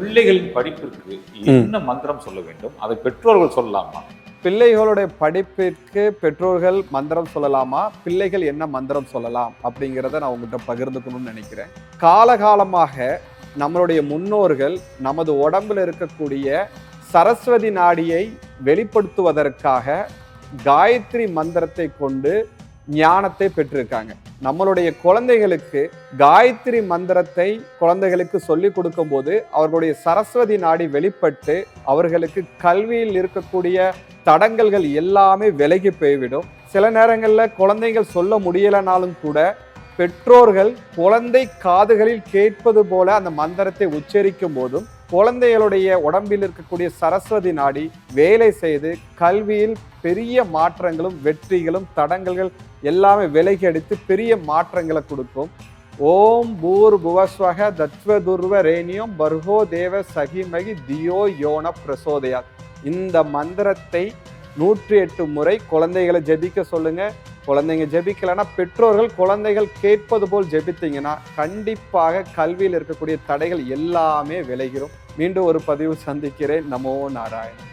பிள்ளைகளின் படிப்பிற்கு என்ன மந்திரம் சொல்ல வேண்டும்? அதை பெற்றோர்கள் சொல்லலாமா? பிள்ளைகளுடைய படிப்பிற்கு பெற்றோர்கள் மந்திரம் சொல்லலாமா, பிள்ளைகள் என்ன மந்திரம் சொல்லலாம் அப்படிங்கிறத நான் உங்கள்கிட்ட பகிர்ந்துக்கணும்னு நினைக்கிறேன். காலகாலமாக நம்மளுடைய முன்னோர்கள் நமது உடம்புல இருக்கக்கூடிய சரஸ்வதி நாடியை வெளிப்படுத்துவதற்காக காயத்ரி மந்திரத்தை கொண்டு ஞானத்தை பெற்றிருக்காங்க. நம்மளுடைய குழந்தைகளுக்கு காயத்ரி மந்திரத்தை குழந்தைகளுக்கு சொல்லி கொடுக்கும் போது அவர்களுடைய சரஸ்வதி நாடி வெளிப்பட்டு அவர்களுக்கு கல்வியில் இருக்கக்கூடிய தடங்கல்கள் எல்லாமே விலகி போய்விடும். சில நேரங்களில் குழந்தைகள் சொல்ல முடியலனாலும் கூட பெற்றோர்கள் குழந்தை காதுகளில் கேட்பது போல அந்த மந்திரத்தை உச்சரிக்கும் போதும் குழந்தைகளுடைய உடம்பில் இருக்கக்கூடிய சரஸ்வதி நாடி வேலை செய்து கல்வியில் பெரிய மாற்றங்களும் வெற்றிகளும் தடங்கல்கள் எல்லாமே விலகி அடித்து பெரிய மாற்றங்களை கொடுக்கும். ஓம் பூர் புவஸ்வக தத்வதுர்வ ரேணியம் பர்கோ தேவ சகிமகி தியோ யோன பிரசோதயா. இந்த மந்திரத்தை 108 முறை குழந்தைகளை ஜெபிக்க சொல்லுங்க. குழந்தைங்க ஜெபிக்கலைன்னா பெற்றோர்கள் குழந்தைகள் கேட்பது போல் ஜெபித்தீங்கன்னா கண்டிப்பாக கல்வியில் இருக்கக்கூடிய தடைகள் எல்லாமே விலகிரும். மீண்டும் ஒரு பதிவு சந்திக்கிறேன். நமோ நாராயணன்.